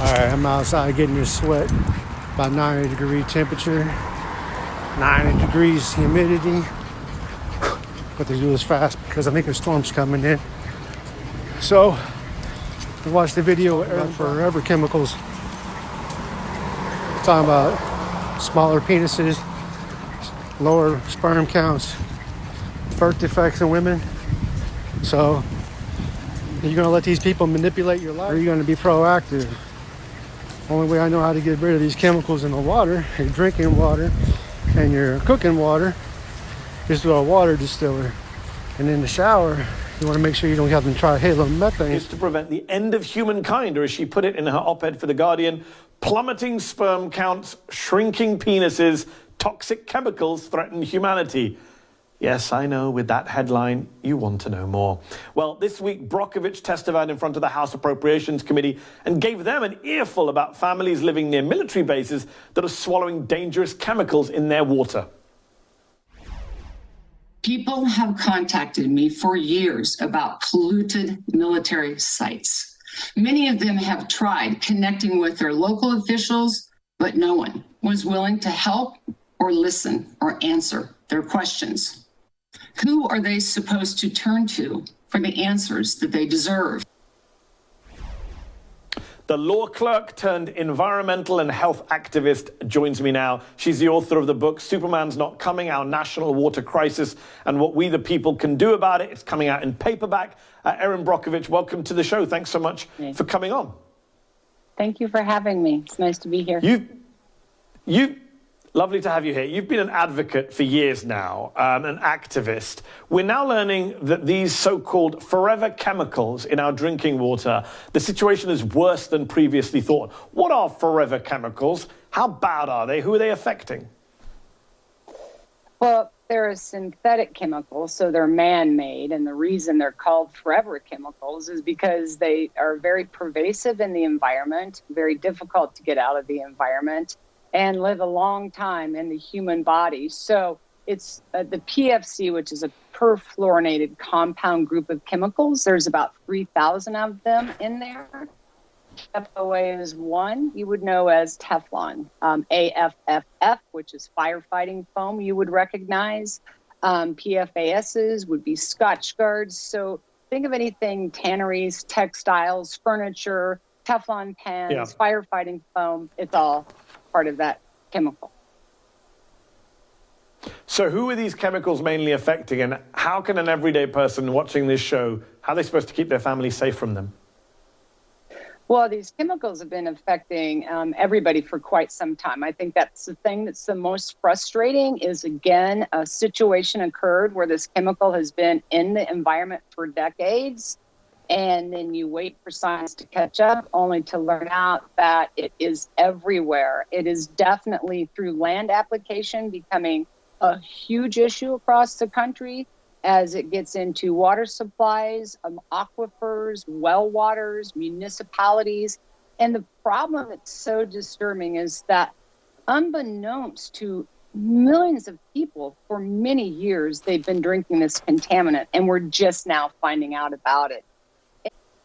Alright, I'm outside getting this sweat. About 90-degree temperature, 90 degrees humidity. But they do this fast because I think a storm's coming in. So, we watched the video about forever chemicals. Talking about smaller penises, lower sperm counts, birth defects in women. So, are you going to let these people manipulate your life? Or are you going to be proactive? Only way I know how to get rid of these chemicals in the water, your drinking water and your cooking water, is through a water distiller. And in the shower, you want to make sure you don't have them trihalomethanes. Is to prevent the end of humankind, or as she put it in her op-ed for The Guardian, plummeting sperm counts, shrinking penises, toxic chemicals threaten humanity. Yes, I know, with that headline, you want to know more. Well, this week, Brockovich testified in front of the House Appropriations Committee and gave them an earful about families living near military bases that are swallowing dangerous chemicals in their water. People have contacted me for years about polluted military sites. Many of them have tried connecting with their local officials, but no one was willing to help or listen or answer their questions. Who are they supposed to turn to for the answers that they deserve? The law clerk turned environmental and health activist joins me now. She's the author of the book, Superman's Not Coming, Our National Water Crisis and What We the People Can Do About It. It's coming out in paperback. Erin Brockovich, welcome to the show. Thanks so much for coming on. Thank you for having me. It's nice to be here. Lovely to have you here. You've been an advocate for years now, an activist. We're now learning that these so-called forever chemicals in our drinking water, the situation is worse than previously thought. What are forever chemicals? How bad are they? Who are they affecting? Well, they're synthetic chemicals, so they're man-made, and the reason they're called forever chemicals is because they are very pervasive in the environment, very difficult to get out of the environment, and live a long time in the human body. So it's the PFC, which is a perfluorinated compound group of chemicals. There's about 3,000 of them in there. FOA is one you would know as Teflon. AFFF, which is firefighting foam, you would recognize. PFASs would be Scotch guards. So think of anything, tanneries, textiles, furniture, Teflon pans, firefighting foam, it's all part of that chemical. So who are these chemicals mainly affecting, and how can an everyday person watching this show, how are they supposed to keep their family safe from them? Well, these chemicals have been affecting everybody for quite some time. I think that's the thing that's the most frustrating is, again, a situation occurred where this chemical has been in the environment for decades, and then you wait for science to catch up, only to learn out that it is everywhere. It is definitely through land application becoming a huge issue across the country as it gets into water supplies, aquifers, well waters, municipalities. And the problem that's so disturbing is that unbeknownst to millions of people for many years, they've been drinking this contaminant, and we're just now finding out about it.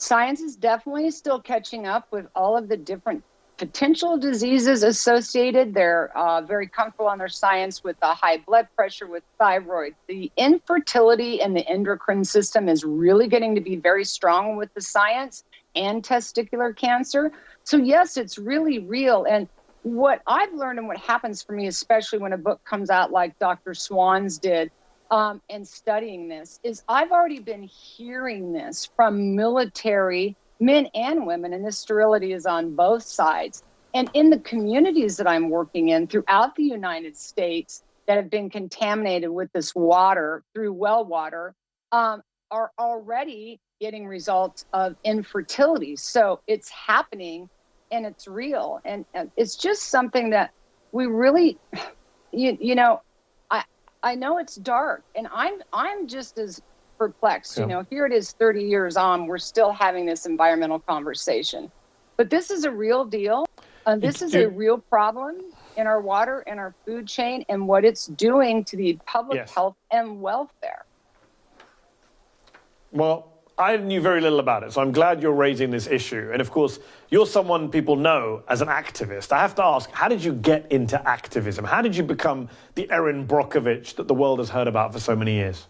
Science is definitely still catching up with all of the different potential diseases associated. They're very comfortable on their science with the high blood pressure, with thyroid. The infertility in the endocrine system is really getting to be very strong with the science, and testicular cancer. So yes, it's really real. And what I've learned and what happens for me, especially when a book comes out like Dr. Swan's did, and studying this, is I've already been hearing this from military men and women, and this sterility is on both sides. And in the communities that I'm working in throughout the United States that have been contaminated with this water through well water, are already getting results of infertility. So it's happening and it's real. And it's just something that we really, you know, I know it's dark, and I'm just as perplexed. You know, here it is 30 years on, we're still having this environmental conversation. But this is a real deal. This is a real problem in our water and our food chain and what it's doing to the public health and welfare. Well, I knew very little about it, so I'm glad you're raising this issue. And of course, you're someone people know as an activist. I have to ask, how did you get into activism? How did you become the Erin Brockovich that the world has heard about for so many years?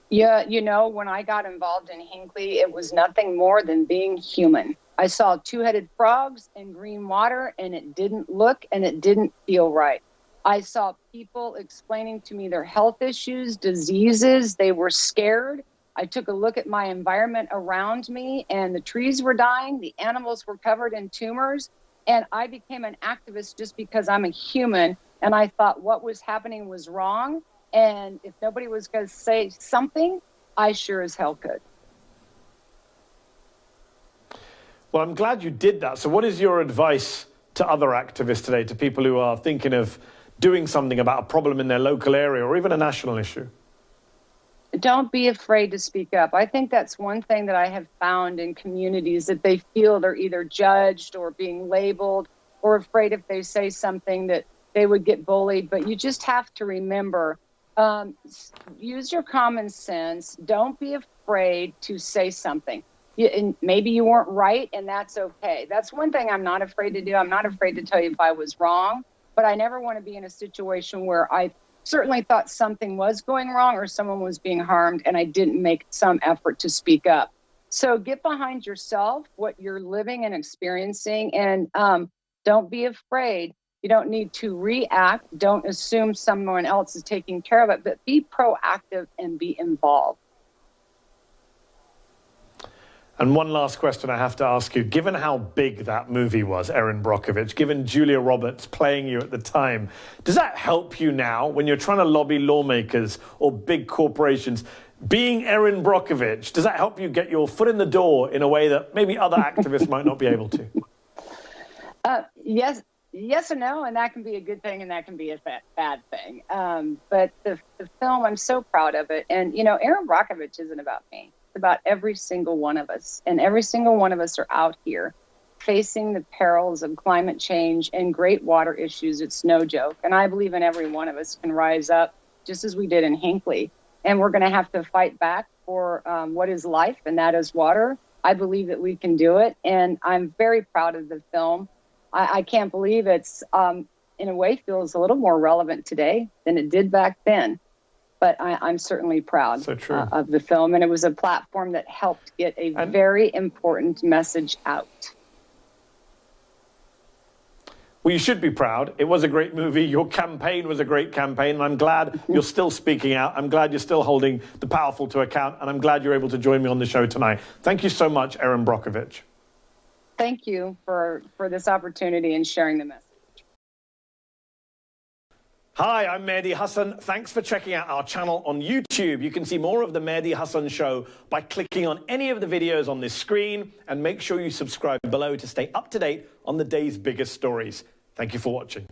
Yeah, you know, when I got involved in Hinckley, it was nothing more than being human. I saw two-headed frogs in green water, and it didn't look and it didn't feel right. I saw people explaining to me their health issues, diseases. They were scared. I took a look at my environment around me, and the trees were dying. The animals were covered in tumors. And I became an activist just because I'm a human. And I thought what was happening was wrong. And if nobody was going to say something, I sure as hell could. Well, I'm glad you did that. So what is your advice to other activists today, to people who are thinking of doing something about a problem in their local area or even a national issue? Don't be afraid to speak up. I think that's one thing that I have found in communities, that they feel they're either judged or being labeled or afraid if they say something that they would get bullied. But you just have to remember, use your common sense. Don't be afraid to say something. And maybe you weren't right, and that's okay. That's one thing I'm not afraid to do. I'm not afraid to tell you if I was wrong, but I never want to be in a situation where I certainly thought something was going wrong or someone was being harmed, and I didn't make some effort to speak up. So get behind yourself, what you're living and experiencing, and don't be afraid. You don't need to react. Don't assume someone else is taking care of it, but be proactive and be involved. And one last question I have to ask you. Given how big that movie was, Erin Brockovich, given Julia Roberts playing you at the time, does that help you now when you're trying to lobby lawmakers or big corporations? Being Erin Brockovich, does that help you get your foot in the door in a way that maybe other activists might not be able to? Yes and no, and that can be a good thing and that can be a bad thing. But the film, I'm so proud of it. And, you know, Erin Brockovich isn't about me. It's about every single one of us. And every single one of us are out here facing the perils of climate change and great water issues. It's no joke. And I believe in every one of us can rise up just as we did in Hinckley. And we're going to have to fight back for what is life, and that is water. I believe that we can do it. And I'm very proud of the film. I can't believe it's, in a way, feels a little more relevant today than it did back then. But I'm certainly proud of the film. And it was a platform that helped get a very important message out. Well, you should be proud. It was a great movie. Your campaign was a great campaign. And I'm glad you're still speaking out. I'm glad you're still holding the powerful to account. And I'm glad you're able to join me on the show tonight. Thank you so much, Erin Brockovich. Thank you for this opportunity and sharing the message. Hi, I'm Mehdi Hasan. Thanks for checking out our channel on YouTube. You can see more of the Mehdi Hasan Show by clicking on any of the videos on this screen, and make sure you subscribe below to stay up to date on the day's biggest stories. Thank you for watching.